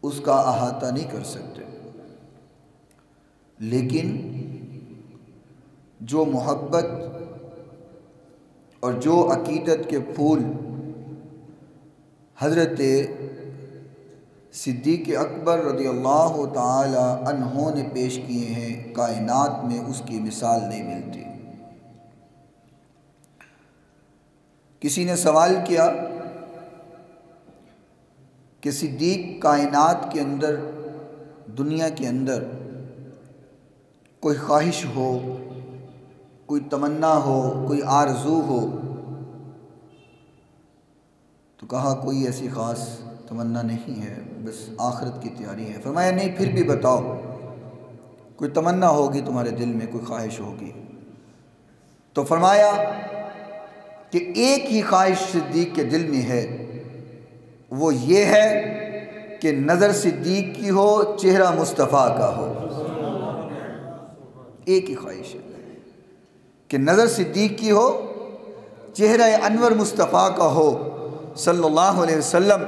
اس کا احاطہ نہیں کر سکتے، لیکن جو محبت اور جو عقیدت کے پھول حضرت صدیق اکبر رضی اللہ تعالی عنہ نے پیش کیے ہیں، کائنات میں اس کی مثال نہیں ملتی۔ کسی نے سوال کیا کہ صدیق کائنات کے اندر، دنیا کے اندر کوئی خواہش ہو، کوئی تمنا ہو، کوئی آرزو ہو؟ تو کہا کوئی ایسی خاص تمنا نہیں ہے، بس آخرت کی تیاری ہے۔ فرمایا نہیں، پھر بھی بتاؤ، کوئی تمنا ہوگی تمہارے دل میں، کوئی خواہش ہوگی؟ تو فرمایا کہ ایک ہی خواہش صدیق کے دل میں ہے، وہ یہ ہے کہ نظر صدیق کی ہو، چہرہ مصطفیٰ کا ہو۔ ایک ہی خواہش ہے کہ نظر صدیق کی ہو، چہرہ انور مصطفیٰ کا ہو صلی اللہ علیہ وسلم،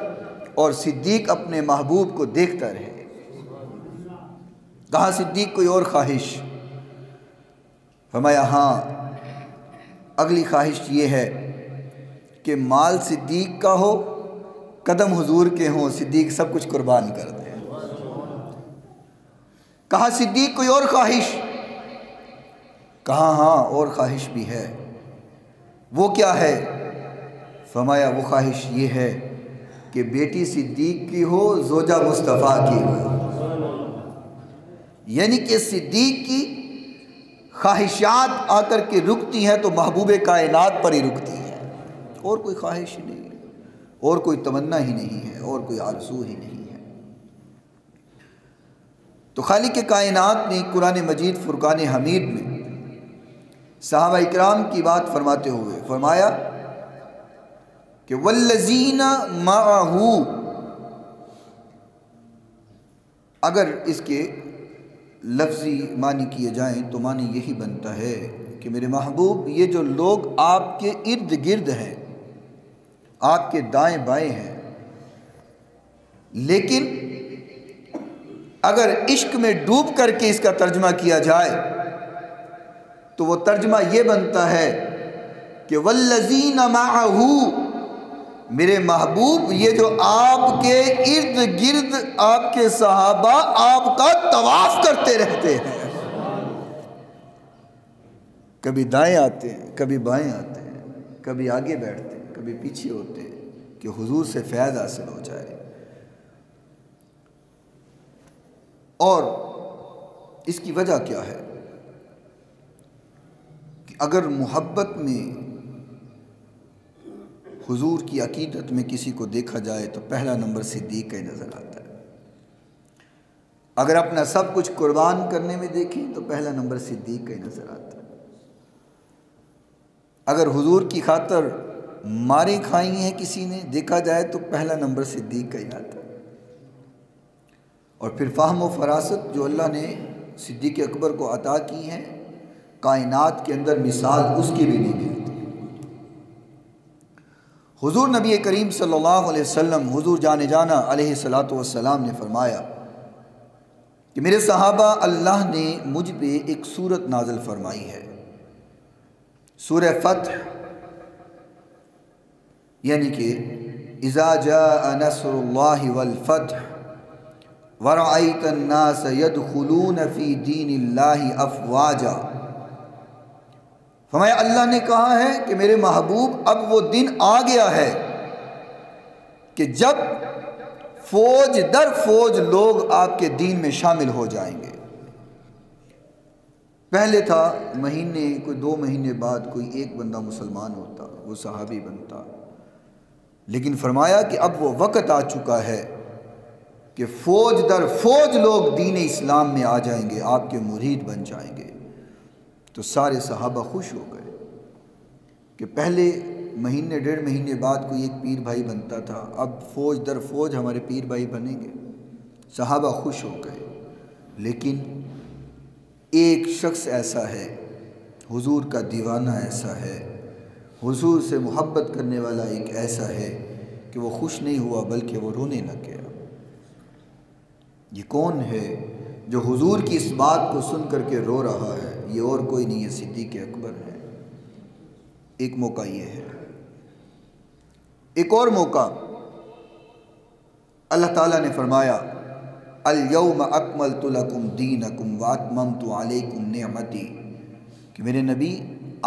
اور صدیق اپنے محبوب کو دیکھتا رہے۔ کہا صدیق کوئی اور خواہش؟ فرمایا ہاں، اگلی خواہش یہ ہے کہ مال صدیق کا ہو، قدم حضور کے ہوں، صدیق سب کچھ قربان کر دے۔ کہا صدیق کوئی اور خواہش؟ کہا ہاں، اور خواہش بھی ہے۔ وہ کیا ہے؟ فرمایا وہ خواہش یہ ہے کہ بیٹی صدیق کی ہو، زوجہ مصطفیٰ کی ہو۔ یعنی کہ صدیق کی خواہشات آ کر کے رکتی ہیں تو محبوب کائنات پر ہی رکتی ہیں، اور کوئی خواہش ہی نہیں ہے، اور کوئی تمنا ہی نہیں ہے، اور کوئی آرزو ہی نہیں ہے۔ تو خالق کائنات نے قرآن مجید فرقان حمید میں صحابہ اکرام کی بات فرماتے ہوئے فرمایا کہ والذین معہ، اگر اس کے لفظی معنی کیے جائیں تو معنی یہی بنتا ہے کہ میرے محبوب، یہ جو لوگ آپ کے ارد گرد ہیں، آپ کے دائیں بائیں ہیں، لیکن اگر عشق میں ڈوب کر کے اس کا ترجمہ کیا جائے تو وہ ترجمہ یہ بنتا ہے کہ والذین معہ، میرے محبوب یہ جو آپ کے ارد گرد، آپ کے صحابہ آپ کا طواف کرتے رہتے ہیں، کبھی دائیں آتے ہیں، کبھی بائیں آتے ہیں، کبھی آگے بیٹھتے ہیں، کبھی پیچھے ہوتے ہیں، کہ حضور سے فیض حاصل ہو جائے۔ اور اس کی وجہ کیا ہے کہ اگر محبت میں، حضور کی عقیدت میں کسی کو دیکھا جائے تو پہلا نمبر صدیق کا ہی نظر آتا ہے۔ اگر اپنا سب کچھ قربان کرنے میں دیکھیں تو پہلا نمبر صدیق کا ہی نظر آتا ہے۔ اگر حضور کی خاطر ماریں کھائی ہیں کسی نے، دیکھا جائے تو پہلا نمبر صدیق کا ہی آتا ہے۔ اور پھر فہم و فراست جو اللہ نے صدیق اکبر کو عطا کی ہیں، کائنات کے اندر مثال اس کی بھی نہیں ملتی۔ حضور نبی کریم صلی اللہ علیہ وسلم، حضور جان جانا علیہ الصلاۃ والسلام نے فرمایا کہ میرے صحابہ، اللہ نے مجھ پہ ایک سورت نازل فرمائی ہے، سورہ فتح، یعنی کہ اذا جاء نصر اللہ والفتح ورأیت الناس يدخلون فی دین اللہ افواجا۔ فرمایا اللہ نے کہا ہے کہ میرے محبوب اب وہ دن آ گیا ہے کہ جب فوج در فوج لوگ آپ کے دین میں شامل ہو جائیں گے۔ پہلے تھا مہینے، کوئی 2 مہینے بعد کوئی ایک بندہ مسلمان ہوتا، وہ صحابی بنتا، لیکن فرمایا کہ اب وہ وقت آ چکا ہے کہ فوج در فوج لوگ دین اسلام میں آ جائیں گے، آپ کے مرید بن جائیں گے۔ تو سارے صحابہ خوش ہو گئے کہ پہلے مہینے 1.5 مہینے بعد کوئی ایک پیر بھائی بنتا تھا، اب فوج در فوج ہمارے پیر بھائی بنیں گے۔ صحابہ خوش ہو گئے، لیکن ایک شخص ایسا ہے، حضور کا دیوانہ ایسا ہے، حضور سے محبت کرنے والا ایک ایسا ہے کہ وہ خوش نہیں ہوا بلکہ وہ رونے لگ گیا۔ یہ کون ہے جو حضور کی اس بات کو سن کر کے رو رہا ہے؟ یہ اور کوئی نہیں ہے، صدیق اکبر ہے۔ ایک موقع یہ ہے۔ ایک اور موقع اللہ تعالیٰ نے فرمایا الیوم اکملت لکم دینکم واتممت علیکم نعمتی، کہ میرے نبی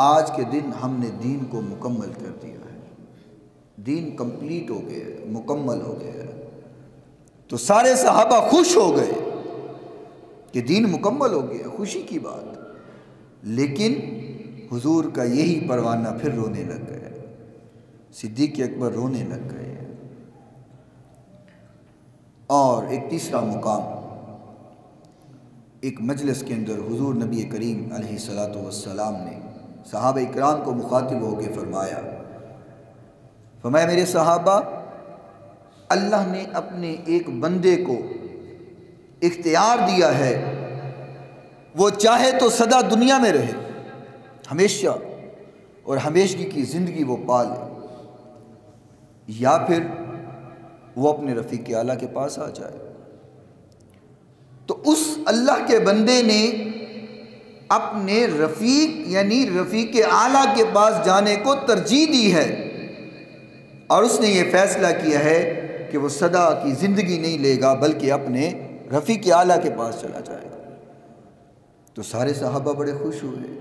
آج کے دن ہم نے دین کو مکمل کر دیا ہے، دین کمپلیٹ ہو گیا ہے، مکمل ہو گیا ہے۔ تو سارے صحابہ خوش ہو گئے کہ دین مکمل ہو گیا، خوشی کی بات۔ لیکن حضور کا یہی پروانہ پھر رونے لگ گیا، صدیق اکبر رونے لگ گئے۔ اور ایک تیسرا مقام، ایک مجلس کے اندر حضور نبی کریم علیہ الصلاۃ والسلام نے صحابہ اکرام کو مخاطب ہو کے فرمایا میرے صحابہ، اللہ نے اپنے ایک بندے کو اختیار دیا ہے، وہ چاہے تو سدا دنیا میں رہے، ہمیشہ اور ہمیشگی کی زندگی وہ پالے، یا پھر وہ اپنے رفیق اعلیٰ کے پاس آ جائے۔ تو اس اللہ کے بندے نے اپنے رفیق یعنی رفیق اعلیٰ کے پاس جانے کو ترجیح دی ہے، اور اس نے یہ فیصلہ کیا ہے کہ وہ سدا کی زندگی نہیں لے گا بلکہ اپنے رفیق اعلیٰ کے پاس چلا جائے گا۔ تو سارے صحابہ بڑے خوش ہوئے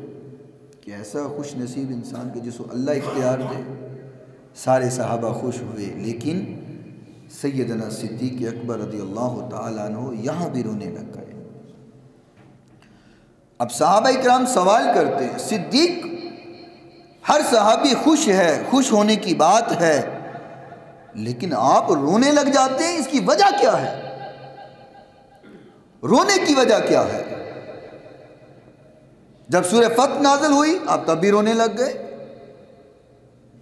کہ ایسا خوش نصیب انسان کہ جس کو اللہ اختیار دے۔ سارے صحابہ خوش ہوئے، لیکن سیدنا صدیق اکبر رضی اللہ تعالیٰ عنہ یہاں بھی رونے لگ گئے۔ اب صحابہ اکرام سوال کرتے ہیں، صدیق، ہر صحابی خوش ہے، خوش ہونے کی بات ہے، لیکن آپ رونے لگ جاتے ہیں، اس کی وجہ کیا ہے؟ رونے کی وجہ کیا ہے؟ جب سورہ فتح نازل ہوئی آپ تب بھی رونے لگ گئے،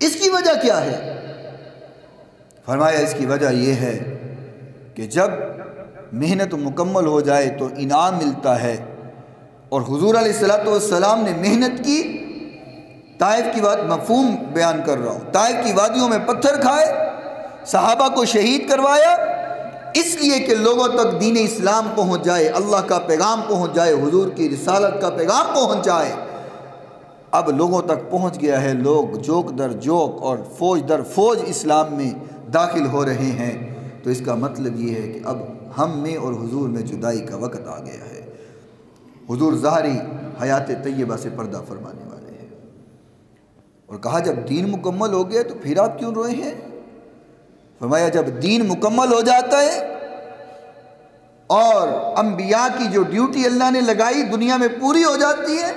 اس کی وجہ کیا ہے؟ فرمایا اس کی وجہ یہ ہے کہ جب محنت مکمل ہو جائے تو انعام ملتا ہے، اور حضور علیہ السلام نے محنت کی۔ طائف کی بات مفہوم بیان کر رہا ہوں، طائف کی وادیوں میں پتھر کھائے، صحابہ کو شہید کروایا، اس لیے کہ لوگوں تک دین اسلام پہنچ جائے، اللہ کا پیغام پہنچ جائے، حضور کی رسالت کا پیغام پہنچ جائے۔ اب لوگوں تک پہنچ گیا ہے، لوگ جوک در جوک اور فوج در فوج اسلام میں داخل ہو رہے ہیں، تو اس کا مطلب یہ ہے کہ اب ہم میں اور حضور میں جدائی کا وقت آ گیا ہے۔ حضور ظاہری حیات طیبہ سے پردہ فرمانے والے ہیں، اور کہا جب دین مکمل ہو گیا تو پھر آپ کیوں روئے ہیں؟ فرمایا جب دین مکمل ہو جاتا ہے اور انبیاء کی جو ڈیوٹی اللہ نے لگائی دنیا میں پوری ہو جاتی ہے،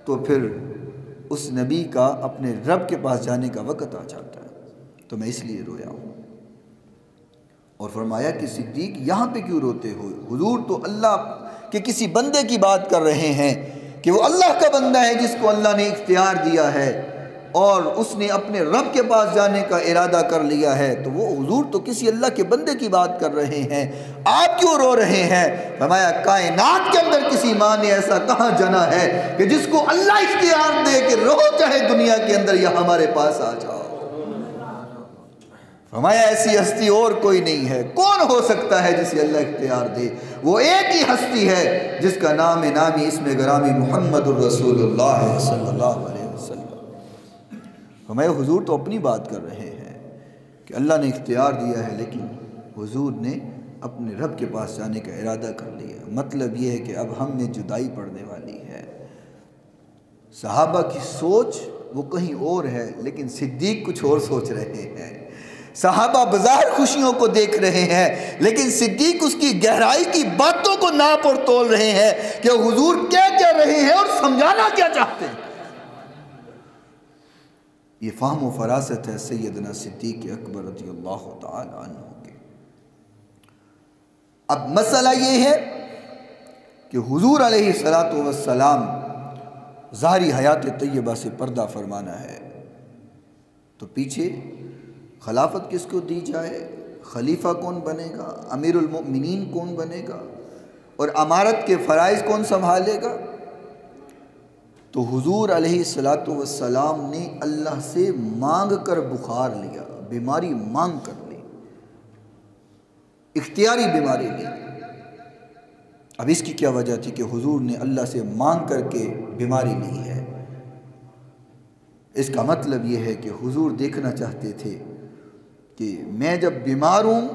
تو پھر اس نبی کا اپنے رب کے پاس جانے کا وقت آ جاتا ہے، تو میں اس لیے رویا ہوں۔ اور فرمایا کہ صدیق یہاں پہ کیوں روتے ہو؟ حضور تو اللہ کہ کسی بندے کی بات کر رہے ہیں کہ وہ اللہ کا بندہ ہے جس کو اللہ نے اختیار دیا ہے اور اس نے اپنے رب کے پاس جانے کا ارادہ کر لیا ہے، تو وہ حضور تو کسی اللہ کے بندے کی بات کر رہے ہیں، آپ کیوں رو رہے ہیں؟ فرمایا کائنات کے اندر کسی ماں نے ایسا کہاں جنا ہے کہ جس کو اللہ اختیار دے کہ رہو چاہے دنیا کے اندر یا ہمارے پاس آ جاؤ۔ فرمایا ایسی ہستی اور کوئی نہیں ہے، کون ہو سکتا ہے جسے اللہ اختیار دے؟ وہ ایک ہی ہستی ہے جس کا نام نامی اسم گرامی محمد الرسول اللہ صلی اللہ علیہ وسلم۔ فرمایا حضور تو اپنی بات کر رہے ہیں کہ اللہ نے اختیار دیا ہے، لیکن حضور نے اپنے رب کے پاس جانے کا ارادہ کر لیا۔ مطلب یہ ہے کہ اب ہم میں جدائی پڑنے والی ہے۔ صحابہ کی سوچ وہ کہیں اور ہے، لیکن صدیق کچھ اور سوچ رہے ہیں۔ صحابہ بظاہر خوشیوں کو دیکھ رہے ہیں، لیکن صدیق اس کی گہرائی کی باتوں کو ناپ اور تول رہے ہیں کہ حضور کیا کہہ رہے ہیں اور سمجھانا کیا چاہتے ہیں۔ یہ فہم و فراست ہے سیدنا صدیق اکبر رضی اللہ تعالی عنہ کے۔ اب مسئلہ یہ ہے کہ حضور علیہ السلام ظاہری حیات طیبہ سے پردہ فرمانا ہے، تو پیچھے خلافت کس کو دی جائے، خلیفہ کون بنے گا، امیر المؤمنین کون بنے گا، اور امارت کے فرائض کون سنبھالے گا؟ تو حضور علیہ السلام نے اللہ سے مانگ کر بخار لیا، بیماری مانگ کر لی، اختیاری بیماری لی۔ اب اس کی کیا وجہ تھی کہ حضور نے اللہ سے مانگ کر کے بیماری لی ہے۔ اس کا مطلب یہ ہے کہ حضور دیکھنا چاہتے تھے کہ میں جب بیمار ہوں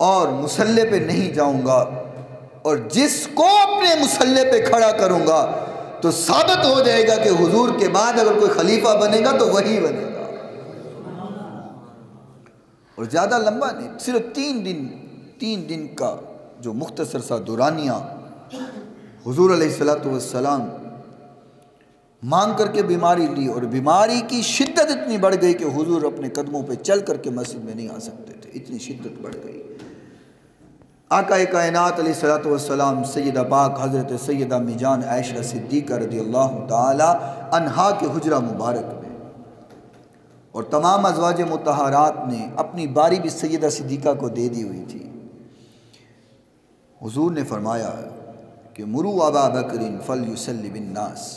اور مصلی پہ نہیں جاؤں گا اور جس کو اپنے مصلی پہ کھڑا کروں گا تو ثابت ہو جائے گا کہ حضور کے بعد اگر کوئی خلیفہ بنے گا تو وہی بنے گا۔ اور زیادہ لمبا نہیں، صرف 3 دن کا جو مختصر سا دورانیہ حضور علیہ السلام مانگ کر کے بیماری لی، اور بیماری کی شدت اتنی بڑھ گئی کہ حضور اپنے قدموں پہ چل کر کے مسجد میں نہیں آ سکتے تھے، اتنی شدت بڑھ گئی۔ آقا کائنات علیہ السلام سیدہ پاک حضرت سیدہ امی جان عائشہ صدیقہ رضی اللہ تعالی عنہا کے حجرہ مبارک میں، اور تمام ازواج مطہرات نے اپنی باری بھی سیدہ صدیقہ کو دے دی ہوئی تھی۔ حضور نے فرمایا کہ مرو ابا بکر فلیصلی بالناس،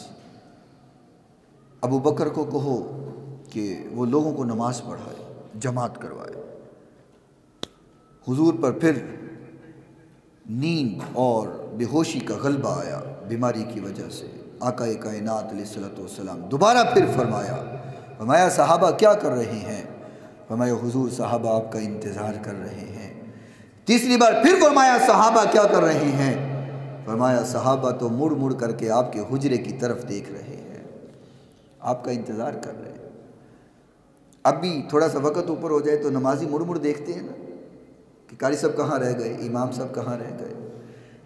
ابو بکر کو کہو کہ وہ لوگوں کو نماز پڑھائے، جماعت کروائے۔ حضور پر پھر نیند اور بے ہوشی کا غلبہ آیا بیماری کی وجہ سے۔ آقا کائنات علیہ السلام دوبارہ پھر فرمایا صحابہ کیا کر رہے ہیں؟ فرمایا حضور صحابہ آپ کا انتظار کر رہے ہیں۔ تیسری بار پھر فرمایا صحابہ کیا کر رہے ہیں؟ فرمایا صحابہ تو مڑ مڑ کر کے آپ کے حجرے کی طرف دیکھ رہے ہیں، آپ کا انتظار کر رہے ہیں۔ اب بھی تھوڑا سا وقت اوپر ہو جائے تو نمازی مڑ مڑ دیکھتے ہیں نا کہ قاری صاحب کہاں رہ گئے، امام صاحب کہاں رہ گئے۔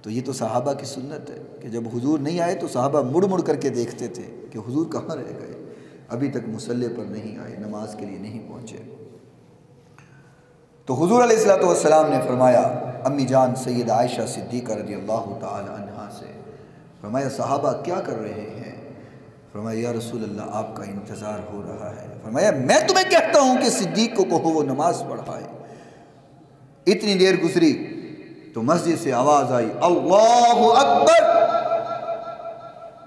تو یہ تو صحابہ کی سنت ہے کہ جب حضور نہیں آئے تو صحابہ مڑ مڑ کر کے دیکھتے تھے کہ حضور کہاں رہ گئے، ابھی تک مصلی پر نہیں آئے، نماز کے لیے نہیں پہنچے۔ تو حضور علیہ السلام نے فرمایا امی جان سیدہ عائشہ صدیقہ رضی اللہ تعالی عنہا سے، فرمایا صحابہ کیا کر رہے ہیں؟ فرمایا یا رسول اللہ آپ کا انتظار ہو رہا ہے۔ فرمایا میں تمہیں کہتا ہوں کہ صدیق کو کہو وہ نماز پڑھائے۔ اتنی دیر گزری تو مسجد سے آواز آئی اللہ اکبر۔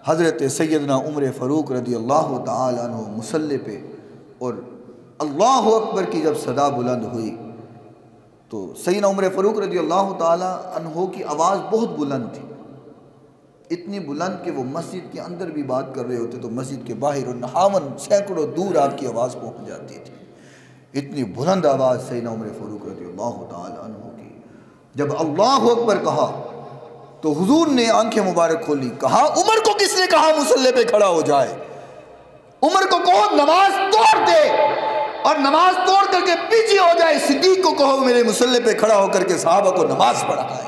حضرت سیدنا عمر فاروق رضی اللہ تعالی عنہ مصلی پہ، اور اللہ اکبر کی جب صدا بلند ہوئی تو سیدنا عمر فاروق رضی اللہ تعالی عنہ کی آواز بہت بلند تھی، اتنی بلند کہ وہ مسجد کے اندر بھی بات کر رہے ہوتے تو مسجد کے باہر نہاون سینکڑوں دور آپ کی آواز پہنچ جاتی تھی۔ اتنی بلند آواز سیدنا عمر فاروق رضی اللہ تعالی عنہ کی۔ جب اللہ اکبر کہا تو حضور نے آنکھیں مبارک کھولی، کہا عمر کو کس نے کہا مصلی پہ کھڑا ہو جائے؟ عمر کو کہو نماز توڑ دے اور نماز توڑ کر کے پیچھے ہو جائے۔ صدیق کو کہو میرے مصلی پہ کھڑا ہو کر کے صحابہ کو نماز پڑھائے۔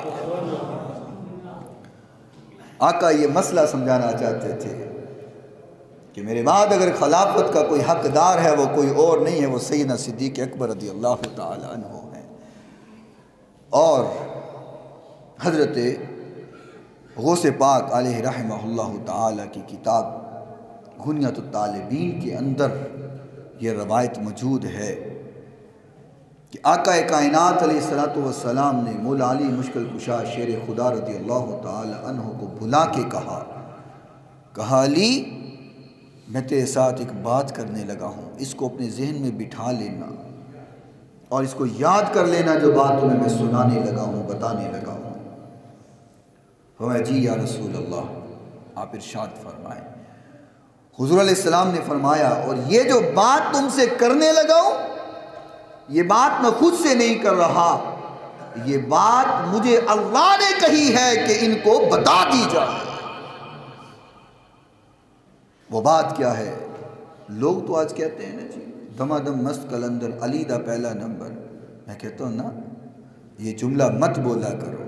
آقا یہ مسئلہ سمجھانا چاہتے تھے کہ میرے بعد اگر خلافت کا کوئی حقدار ہے وہ کوئی اور نہیں ہے، وہ سیدنا صدیق اکبر رضی اللہ تعالی عنہ ہیں۔ اور حضرت غوث پاک علیہ رحمہ اللہ تعالی کی کتاب غنیۃ الطالبین کے اندر یہ روایت موجود ہے کہ آقا کائنات علیہ السلام نے مولا علی مشکل کشا شیر خدا رضی اللہ تعالی عنہ کو بلا کے کہا علی میں تیرے ساتھ ایک بات کرنے لگا ہوں، اس کو اپنے ذہن میں بٹھا لینا اور اس کو یاد کر لینا جو بات تمہیں میں سنانے لگا ہوں، بتانے لگا ہوں۔ فرمایا جی یا رسول اللہ، آپ ارشاد فرمائیں۔ حضور علیہ السلام نے فرمایا اور یہ جو بات تم سے کرنے لگا ہوں یہ بات میں خود سے نہیں کر رہا، یہ بات مجھے اللہ نے کہی ہے کہ ان کو بتا دی جائے۔ وہ بات کیا ہے؟ لوگ تو آج کہتے ہیں نا جی دما دم مست کلندر علی دا پہلا نمبر۔ میں کہتا ہوں نا یہ جملہ مت بولا کرو،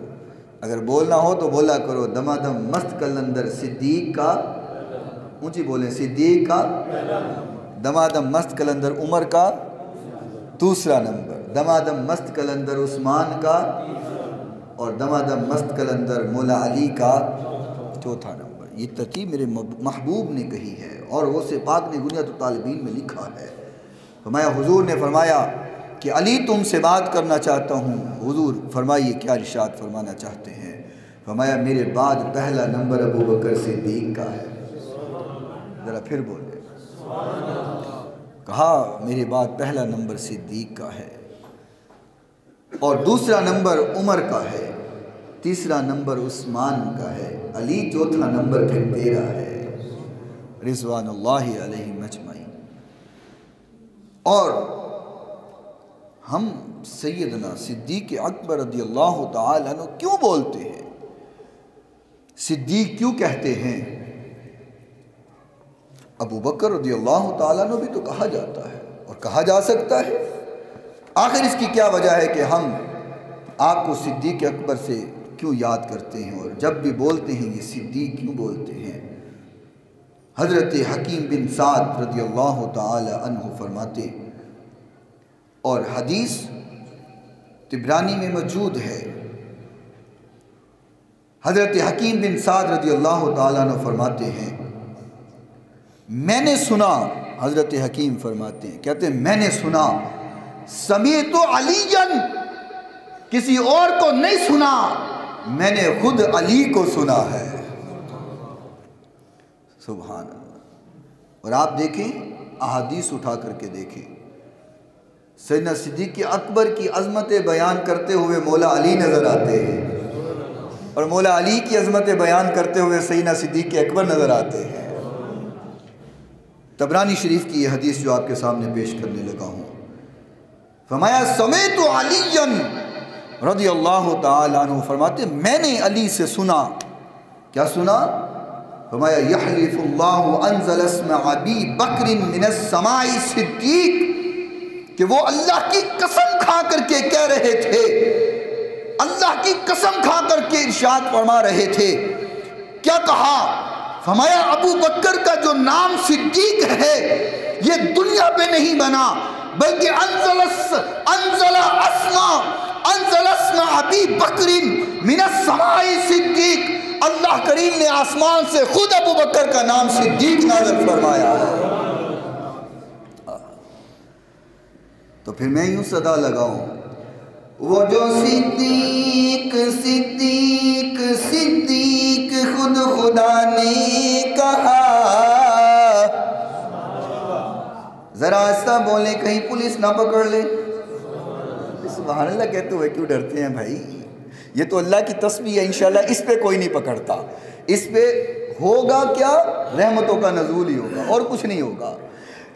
اگر بولنا ہو تو بولا کرو دما دم مست کلندر صدیق کا، اونچی بولیں، صدیق کا دمادم مست کلندر عمر کا دوسرا نمبر، دمادم مست کلندر عثمان کا، اور دمادم مست کلندر مولا علی کا چوتھا نمبر۔ یہ ترتیب میرے محبوب نے کہی ہے اور غوث پاک نے غنیۃ الطالبین میں لکھا ہے۔ فرمایا حضور نے فرمایا کہ علی تم سے بات کرنا چاہتا ہوں۔ حضور فرمائیے کیا ارشاد فرمانا چاہتے ہیں؟ فرمایا میرے بعد پہلا نمبر ابو بکر صدیق کا ہے۔ ذرا پھر بولے، کہا میرے بعد پہلا نمبر صدیق کا ہے۔ اور دوسرا نمبر عمر کا ہے، تیسرا نمبر عثمان کا ہے، علی چوتھا نمبر پھر تیرا ہے، رضوان اللہ علیہم اجمعین۔ اور ہم سیدنا صدیق اکبر رضی اللہ تعالیٰ عنہ کیوں بولتے ہیں، صدیق کیوں کہتے ہیں؟ ابو بکر رضی اللہ تعالیٰ عنہ بھی تو کہا جاتا ہے اور کہا جا سکتا ہے، آخر اس کی کیا وجہ ہے کہ ہم آپ کو صدیق اکبر سے کیوں یاد کرتے ہیں، اور جب بھی بولتے ہیں یہ صدیق کیوں بولتے ہیں؟ حضرت حکیم بن سعد رضی اللہ تعالی عنہ فرماتے، اور حدیث طبرانی میں موجود ہے، حضرت حکیم بن سعد رضی اللہ تعالی عنہ فرماتے ہیں میں نے سنا، حضرت حکیم فرماتے ہیں کہتے ہیں میں نے سنا، سمیعت علیًا، کسی اور کو نہیں سنا، میں نے خود علی کو سنا ہے، سبحان اللہ۔ اور آپ دیکھیں احادیث اٹھا کر کے دیکھیں، سیدنا صدیق اکبر کی عظمت بیان کرتے ہوئے مولا علی نظر آتے ہیں، اور مولا علی کی عظمت بیان کرتے ہوئے سیدنا صدیق اکبر نظر آتے ہیں۔ طبرانی شریف کی یہ حدیث جو آپ کے سامنے پیش کرنے لگا ہوں، فرمایا سمیعت علیًا رضی اللہ تعالی عنہ، فرماتے میں نے علی سے سنا، کیا سنا؟ فرمایا یحلف اللہ انزل اسم ابی بکر من السماء صدیق، کہ وہ اللہ کی قسم کھا کر کے کہہ رہے تھے، اللہ کی قسم کھا کر کے ارشاد فرما رہے تھے، کیا کہا؟ فرمایا ابو بکر کا جو نام صدیق ہے یہ دنیا پہ نہیں بنا، بلکہ انزل اسم ابی بکر من السماء صدیق، اللہ کریم نے آسمان سے خود ابو بکر کا نام صدیق نازل فرمایا ہے۔ تو پھر میں یوں صدا لگاؤں، وہ جو صدیق صدیق صدیق خود خدا نے کہا، ذرا آہستہ بولیں کہیں پولیس نہ پکڑ لے۔ سبحان اللہ کہتے ہوئے کیوں ڈرتے ہیں بھائی، یہ تو اللہ کی تسبیح ہے، انشاءاللہ اس پہ کوئی نہیں پکڑتا، اس پہ ہوگا کیا؟ رحمتوں کا نزول ہی ہوگا اور کچھ نہیں ہوگا۔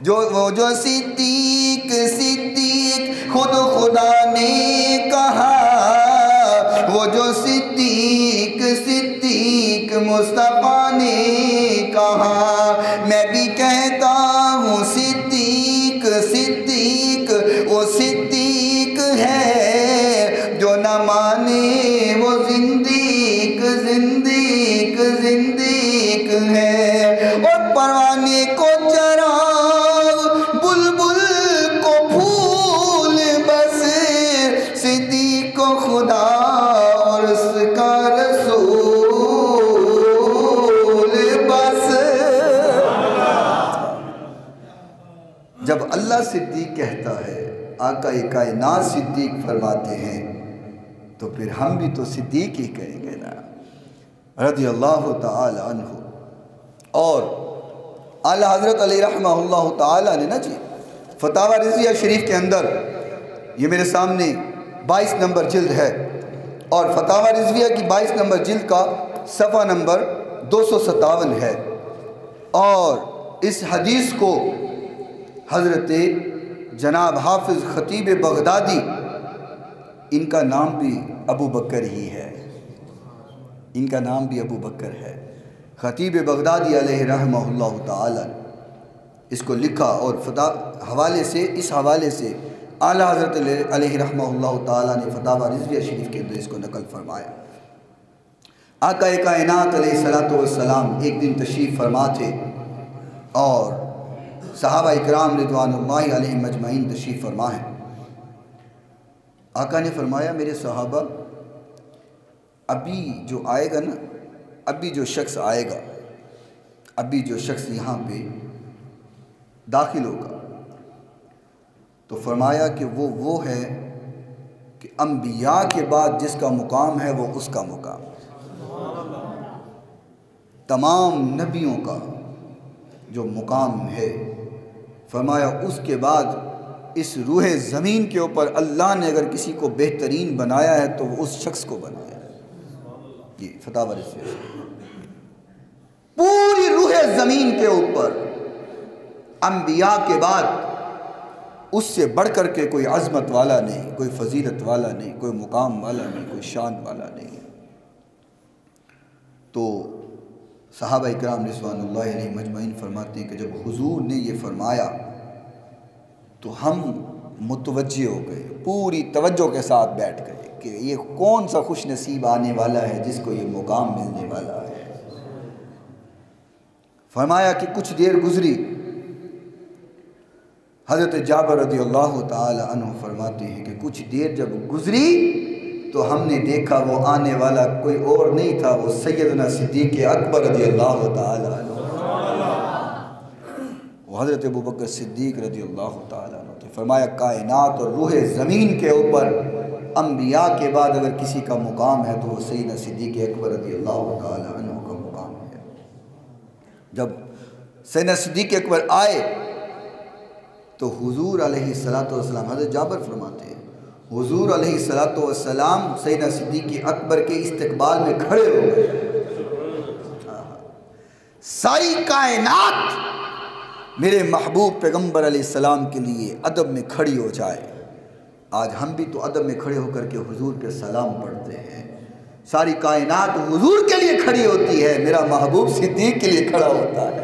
وہ جو صدیق صدیق خود خدا نے کہا، وہ جو صدیق صدیق مصطفیٰ نے کہا، میں بھی کہتا ہوں صدیق صدیق، وہ صدیق ہے جو نہ مانے وہ زندیق زندیق زندیق ہے، اور پروانے کو چراغ بلبل کو پھول، بس صدیق کو خدا اور اس کا رسول بس۔ جب اللہ صدیق کہتا ہے، آقا کائنات صدیق فرماتے ہیں، تو پھر ہم بھی تو صدیق ہی کہیں گے نا، رضی اللہ تعالی عنہ۔ اور اعلیٰ حضرت علی رحمہ اللہ تعالی نے نا جی فتاوی رضویہ شریف کے اندر، یہ میرے سامنے 22 نمبر جلد ہے، اور فتاوی رضویہ کی 22 نمبر جلد کا صفحہ نمبر 257 ہے، اور اس حدیث کو حضرت جناب حافظ خطیب بغدادی، ان کا نام بھی ابو بکر ہی ہے، ان کا نام بھی ابو بکر ہے، خطیب بغدادی علیہ رحمہ اللہ تعالی اس کو لکھا، اور حوالے سے اس حوالے سے اعلیٰ حضرت علیہ رحمہ اللہ تعالی نے فتاوی رضویہ شریف کے اندر اس کو نقل فرمایا۔ آقا کائنات علیہ الصلوۃ والسلام ایک دن تشریف فرما تھے، اور صحابہ اکرام رضوان اللہ علیہم اجمعین تشریف فرما ہے۔ آقا نے فرمایا میرے صحابہ، ابھی جو آئے گا نا، ابھی جو شخص آئے گا، ابھی جو شخص یہاں پہ داخل ہوگا، تو فرمایا کہ وہ ہے کہ انبیاء کے بعد جس کا مقام ہے وہ اس کا مقام، تمام نبیوں کا جو مقام ہے، فرمایا اس کے بعد اس روح زمین کے اوپر اللہ نے اگر کسی کو بہترین بنایا ہے تو وہ اس شخص کو بنایا ہے. یہ فتاوی رضویہ سے پوری روح زمین کے اوپر انبیاء کے بعد اس سے بڑھ کر کے کوئی عظمت والا نہیں، کوئی فضیلت والا نہیں، کوئی مقام والا نہیں، کوئی شان والا نہیں. تو صحابہ اکرام رضوان اللہ علیہ مجمعین فرماتے ہیں کہ جب حضور نے یہ فرمایا تو ہم متوجہ ہو گئے، پوری توجہ کے ساتھ بیٹھ گئے کہ یہ کون سا خوش نصیب آنے والا ہے جس کو یہ مقام ملنے والا ہے. فرمایا کہ کچھ دیر گزری. حضرت جابر رضی اللہ تعالی عنہ فرماتے ہیں کہ کچھ دیر جب گزری تو ہم نے دیکھا وہ آنے والا کوئی اور نہیں تھا، وہ سیدنا صدیق اکبر رضی اللہ تعالی عنہ، وہ حضرت ابوبکر صدیق رضی اللہ تعالی عنہ تھے. فرمایا کائنات اور روح زمین کے اوپر انبیاء کے بعد اگر کسی کا مقام ہے تو وہ سیدنا صدیق اکبر رضی اللہ تعالی عنہ کا مقام ہے. جب سیدنا صدیق اکبر آئے تو حضور علیہ السلام، حضرت جابر فرماتے ہیں حضور علیہ السلام سیدنا صدیق اکبر کے استقبال میں کھڑے ہو گئے. ساری کائنات میرے محبوب پیغمبر علیہ السلام کے لیے ادب میں کھڑی ہو جائے. آج ہم بھی تو ادب میں کھڑے ہو کر کے حضور کے سلام پڑھتے ہیں. ساری کائنات حضور کے لیے کھڑی ہوتی ہے، میرا محبوب صدیق کے لیے کھڑا ہوتا ہے.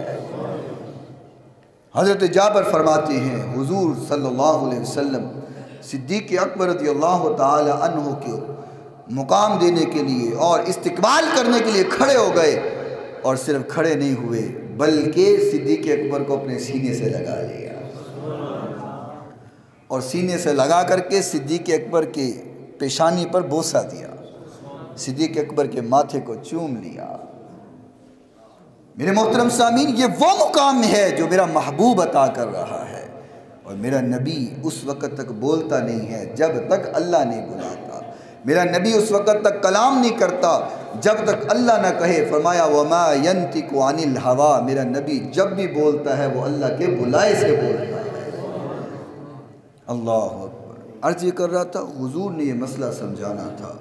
حضرت جابر فرماتے ہیں حضور صلی اللہ علیہ وسلم صدیق اکبر رضی اللہ تعالی عنہ کو مقام دینے کے لیے اور استقبال کرنے کے لیے کھڑے ہو گئے، اور صرف کھڑے نہیں ہوئے بلکہ صدیق اکبر کو اپنے سینے سے لگا لیا، اور سینے سے لگا کر کے صدیق اکبر کے پیشانی پر بوسہ دیا، صدیق اکبر کے ماتھے کو چوم لیا. میرے محترم سامعین، یہ وہ مقام ہے جو میرا محبوب عطا کر رہا ہے، اور میرا نبی اس وقت تک بولتا نہیں ہے جب تک اللہ نہیں بلاتا. میرا نبی اس وقت تک کلام نہیں کرتا جب تک اللہ نہ کہے. فرمایا وما ينطق عن الهوى، میرا نبی جب بھی بولتا ہے وہ اللہ کے بلائے سے بولتا ہے. اللہ اکبر. عرض یہ کر رہا تھا حضور نے یہ مسئلہ سمجھانا تھا.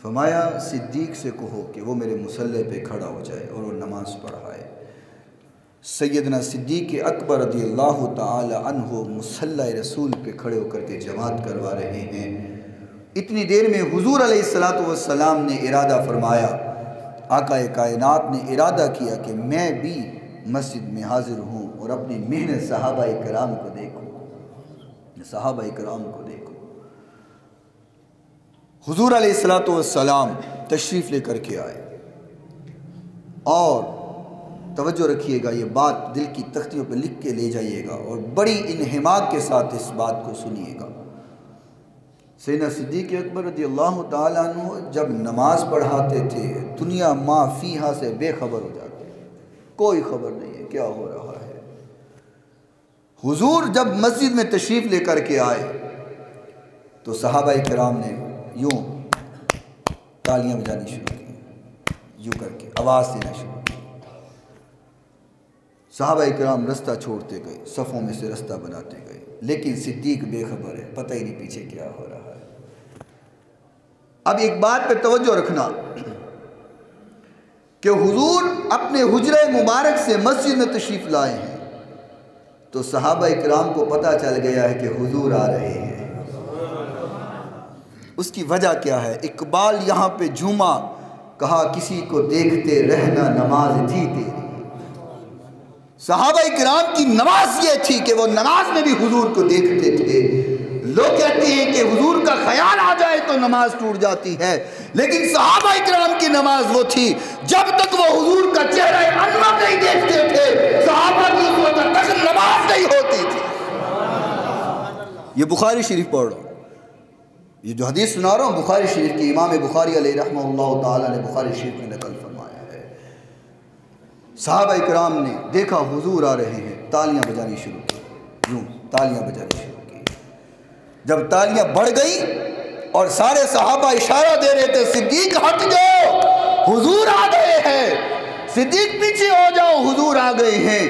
فرمایا صدیق سے کہو کہ وہ میرے مصلی پہ کھڑا ہو جائے اور وہ نماز پڑھائے. سیدنا صدیق اکبر رضی اللہ تعالی عنہ مصلی رسول پہ کھڑے ہو کر کے جماعت کروا رہے ہیں. اتنی دیر میں حضور علیہ السلام نے ارادہ فرمایا، آقا کائنات نے ارادہ کیا کہ میں بھی مسجد میں حاضر ہوں اور اپنی محنت صحابہ کرام کو دیکھوں، صحابہ کرام کو دیکھوں. حضور علیہ السلام تشریف لے کر کے آئے، اور توجہ رکھیے گا، یہ بات دل کی تختیوں پہ لکھ کے لے جائیے گا اور بڑی انہماک کے ساتھ اس بات کو سنیے گا. سیدنا صدیق اکبر رضی اللہ تعالیٰ عنہ جب نماز پڑھاتے تھے دنیا ما فیہا سے بے خبر ہو جاتے، کوئی خبر نہیں ہے کیا ہو رہا ہے. حضور جب مسجد میں تشریف لے کر کے آئے تو صحابہ کرام نے یوں تالیاں بجانی شروع کی، یوں کر کے آواز دینا شروع کی. صحابہ کرام رستہ چھوڑتے گئے، صفوں میں سے رستہ بناتے گئے، لیکن صدیق بے خبر ہے، پتہ ہی نہیں پیچھے کیا ہو رہا ہے. اب ایک بات پہ توجہ رکھنا کہ حضور اپنے حجرہ مبارک سے مسجد میں تشریف لائے ہیں تو صحابہ کرام کو پتہ چل گیا ہے کہ حضور آ رہے ہیں. اس کی وجہ کیا ہے؟ اقبال یہاں پہ جھوما، کہا کسی کو دیکھتے رہنا نماز تھی تیری. صحابہ کرام کی نماز یہ تھی کہ وہ نماز میں بھی حضور کو دیکھتے تھے. لوگ کہتے ہیں کہ حضور کا خیال آ جائے تو نماز ٹوٹ جاتی ہے، لیکن صحابہ کرام کی نماز وہ تھی جب تک وہ حضور کا چہرہ انور نہیں دیکھتے تھے صحابہ کی اس وقت تک نماز نہیں ہوتی تھی. یہ بخاری شریف پڑھ رہا ہوں، یہ جو حدیث سنا رہا ہوں بخاری شریف کی، امام بخاری علیہ رحمہ اللہ تعالیٰ نے بخاری شریف میں نقل فرمایا ہے. صحابہ کرام نے دیکھا حضور آ رہے ہیں، تالیاں بجانی شروع کی، یوں تالیاں بجانی شروع کی. جب تالیاں بڑھ گئی اور سارے صحابہ اشارہ دے رہے تھے صدیق ہٹ جاؤ حضور آ گئے ہیں، صدیق پیچھے ہو جاؤ حضور آ گئے ہیں،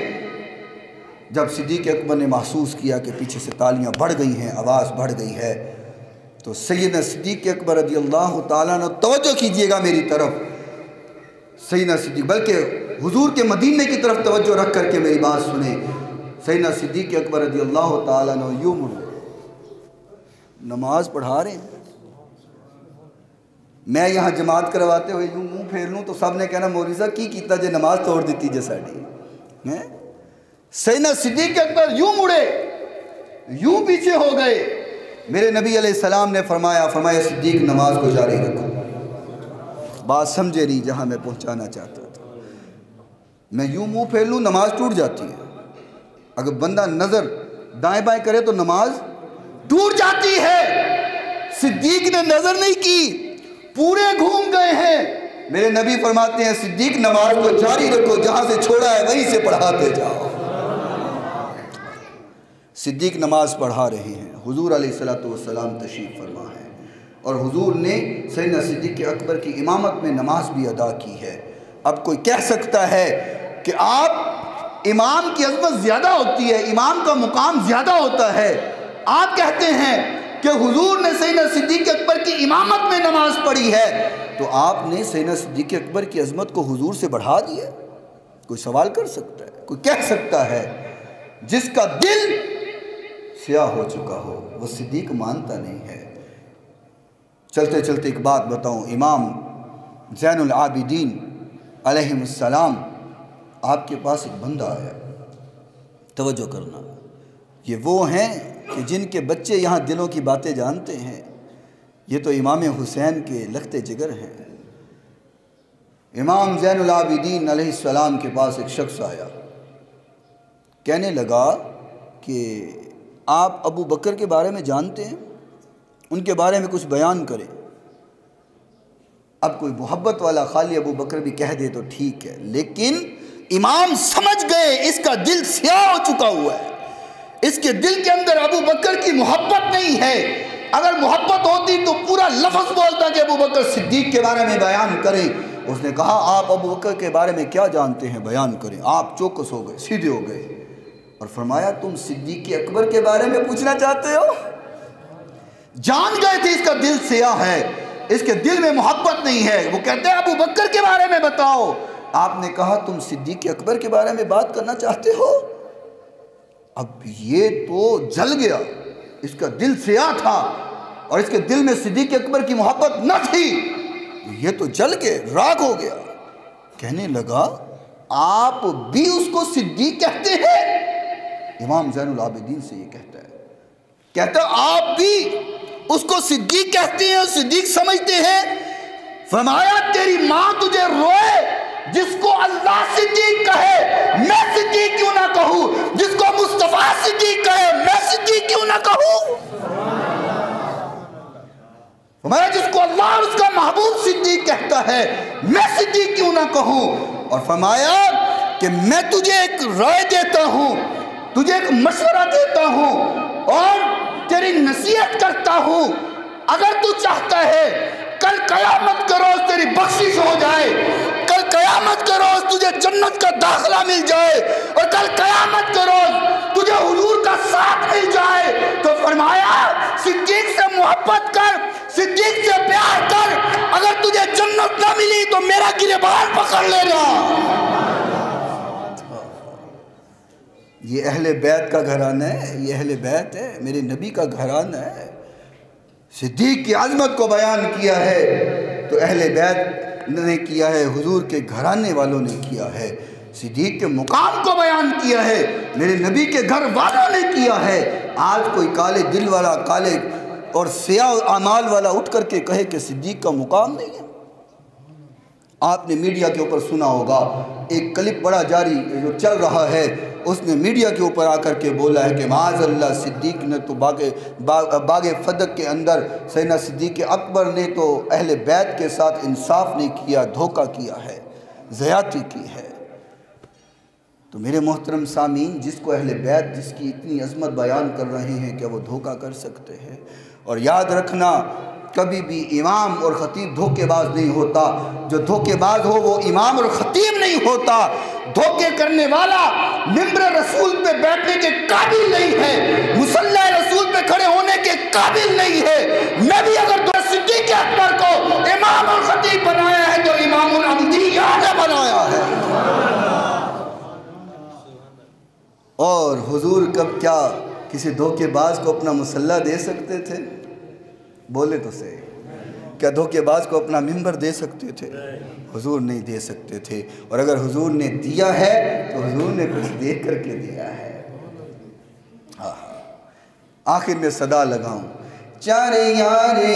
جب صدیق اکبر نے محسوس کیا کہ پیچھے سے تالیاں بڑھ گئی ہیں، آواز بڑھ گئی ہے، تو سیدنا صدیق اکبر رضی اللہ تعالیٰ نے، توجہ کیجئے گا میری طرف، سیدنا صدیق، بلکہ حضور کے مدینے کی طرف توجہ رکھ کر کے میری بات سنیں، سیدنا صدیق اکبر رضی اللہ تعالیٰ نے یوں مڑے، نماز پڑھا رہے ہیں، میں یہاں جماعت کرواتے ہوئے یوں منہ پھیر لوں تو سب نے کہنا مولوی صاحب کی کیتا جے نماز توڑ دیتی جے ساڑی۔ سیدنا صدیق اکبر یوں مڑے، یوں پیچھے ہو گئے، میرے نبی علیہ السلام نے فرمایا صدیق نماز کو جاری رکھو۔ بات سمجھے نہیں جہاں میں پہنچانا چاہتا تھا، میں یوں منہ پھیر لوں نماز ٹوٹ جاتی ہے، اگر بندہ نظر دائیں بائیں کرے تو نماز ٹوٹ جاتی ہے۔ صدیق نے نظر نہیں کی، پورے گھوم گئے ہیں، میرے نبی فرماتے ہیں صدیق نماز کو جاری رکھو، جہاں سے چھوڑا ہے وہیں سے پڑھاتے جاؤ۔ صدیق نماز پڑھا رہے ہیں، حضور علیہ السلام تشریف فرما ہے، اور حضور نے سیدنا صدیق اکبر کی امامت میں نماز بھی ادا کی ہے۔ اب کوئی کہہ سکتا ہے کہ آپ امام کی عظمت زیادہ ہوتی ہے، امام کا مقام زیادہ ہوتا ہے، آپ کہتے ہیں کہ حضور نے سیدنا صدیق اکبر کی امامت میں نماز پڑھی ہے، تو آپ نے سیدنا صدیق اکبر کی عظمت کو حضور سے بڑھا دیا؟ کوئی سوال کر سکتا ہے، کوئی کہہ سکتا ہے؟ جس کا دل سیاہ ہو چکا ہو وہ صدیق مانتا نہیں ہے۔ چلتے چلتے ایک بات بتاؤں، امام زین العابدین علیہ السلام، آپ کے پاس ایک بندہ آیا، توجہ کرنا، یہ وہ ہیں کہ جن کے بچے یہاں دلوں کی باتیں جانتے ہیں، یہ تو امام حسین کے لخت جگر ہیں۔ امام زین العابدین علیہ السلام کے پاس ایک شخص آیا، کہنے لگا کہ آپ ابو بکر کے بارے میں جانتے ہیں، ان کے بارے میں کچھ بیان کریں۔ اب کوئی محبت والا خالی ابو بکر بھی کہہ دے تو ٹھیک ہے، لیکن امام سمجھ گئے اس کا دل سیاہ ہو چکا ہوا ہے، اس کے دل کے اندر ابو بکر کی محبت نہیں ہے۔ اگر محبت ہوتی تو پورا لفظ بولتا کہ ابو بکر صدیق کے بارے میں بیان کریں۔ اس نے کہا آپ ابو بکر کے بارے میں کیا جانتے ہیں، بیان کریں۔ آپ چوکس ہو گئے، سیدھے ہو گئے، اور فرمایا تم صدیق اکبر کے بارے میں پوچھنا چاہتے ہو؟ جان گئے تھے اس کا دل سیاہ ہے، اس کے دل میں محبت نہیں ہے۔ وہ کہتے ہیں ابو بکر کے بارے میں بتاؤ۔ آپ نے کہا تم صدیق اکبر کے بارے میں بات کرنا چاہتے ہو؟ اب یہ تو جل گیا، اس کا دل سیاہ تھا اور اس کے دل میں صدیق اکبر کی محبت نہ تھی، یہ تو جل گئے، راگ ہو گیا۔ کہنے لگا آپ بھی اس کو صدیق کہتے ہیں؟ امام زین العابدین سے یہ کہتا ہے، کہتا آپ بھی اس کو صدیق کہتے ہیں اور صدیق سمجھتے ہیں؟ فرمایا تیری ماں تجھے روئے جس کو اللہ صدیق کہے، میں صدیق کیوں نہ کہوں؟ جس کو مصطفیٰ صدیق کہے، میں صدیق کیوں نہ کہوں؟ فرمایا جس کو اللہ اور اس کا محبوب صدیق کہتا ہے، میں صدیق کیوں نہ کہوں؟ اور فرمایا کہ میں تجھے ایک رائے دیتا ہوں، تجھے ایک مشورہ دیتا ہوں اور تیری نصیحت کرتا ہوں، اگر تو چاہتا ہے کل قیامت کا روز تیری بخشش ہو جائے، کل قیامت کا روز تجھے جنت کا داخلہ مل جائے، اور کل قیامت کا روز تجھے حضور کا ساتھ مل جائے، تو فرمایا صدیق سے محبت کر، صدیق سے پیار کر، اگر تجھے جنت نہ ملی تو میرا گریبان پکڑ لینا۔ یہ اہل بیت کا گھرانہ ہے، یہ اہل بیت ہے، میرے نبی کا گھرانہ ہے۔ صدیق کی عظمت کو بیان کیا ہے تو اہل بیت نے کیا ہے، حضور کے گھرانے والوں نے کیا ہے۔ صدیق کے مقام کو بیان کیا ہے، میرے نبی کے گھر والوں نے کیا ہے۔ آج کوئی کالے دل والا، کالے اور سیاہ اعمال والا اٹھ کر کے کہے کہ صدیق کا مقام نہیں ہے۔ آپ نے میڈیا کے اوپر سنا ہوگا، ایک کلپ بڑا جاری جو چل رہا ہے، اس نے میڈیا کے اوپر آ کر کے بولا ہے کہ معاذ اللہ صدیق نے تو باغ فدق کے اندر سیدنا صدیق اکبر نے تو اہل بیت کے ساتھ انصاف نہیں کیا، دھوکہ کیا ہے، زیادتی کی ہے۔ تو میرے محترم سامعین، جس کو اہل بیت جس کی اتنی عظمت بیان کر رہے ہیں، کیا وہ دھوکہ کر سکتے ہیں؟ اور یاد رکھنا، کبھی بھی امام اور خطیب دھوکے باز نہیں ہوتا۔ جو دھوکے باز ہو وہ امام اور خطیب نہیں ہوتا۔ دھوکے کرنے والا ممبر رسول پہ بیٹھنے کے قابل نہیں ہے، مصلی رسول پہ کھڑے ہونے کے قابل نہیں ہے۔ نبی اگر تو صدیق اکبر کو امام الخطیب بنایا ہے تو امام الانبیاء نے بنایا ہے۔ اور حضور کب کیا کسی دھوکے باز کو اپنا مصلی دے سکتے تھے؟ بولے تو صحیح، کیا دھوکے باز کو اپنا ممبر دے سکتے تھے؟ حضور نہیں دے سکتے تھے، اور اگر حضور نے دیا ہے تو حضور نے کچھ دیکھ کر کے دیا ہے۔ آخر میں صدا لگاؤں، چارے یارے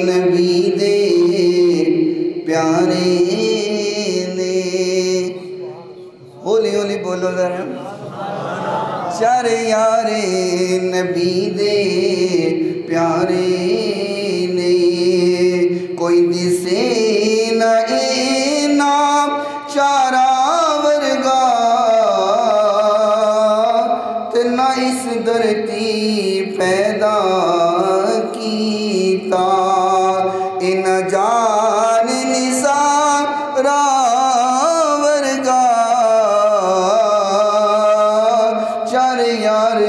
نبی دے پیارے نے، ہولی ہولی بولو ذرا، چارے یارے نبی دے پیارے نے، کوئی دسے نہ اینا چارہ ورگا تے نہ اس دھرتی پیدا کیتا، ان جان نثارا ورگا چار یار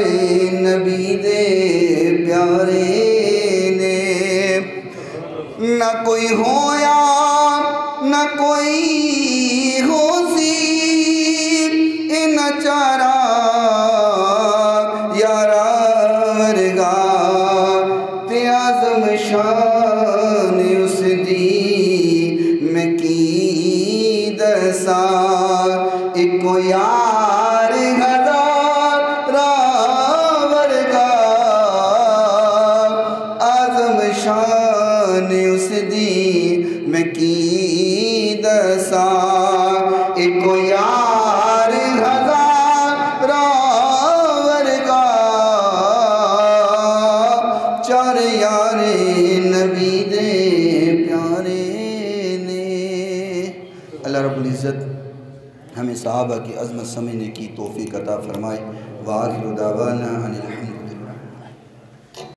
نبی دے پیارے نے، نہ کوئی ہویا نہ کوئی ہو سی ان چارہ یارہ ورگا، تے اعظم شان اس دی میں کی دسا، ایکو یار ہزارہ ورگا، اعظم شان اس دی میں کی دسا، ایکو یار ہزارہ ورگا، چار یار نبی دے پیارے نے۔ اللہ رب العزت ہمیں صحابہ کی عظمت سمجھنے کی توفیق عطا فرمائے۔ وآخر دعوانا ان الحمد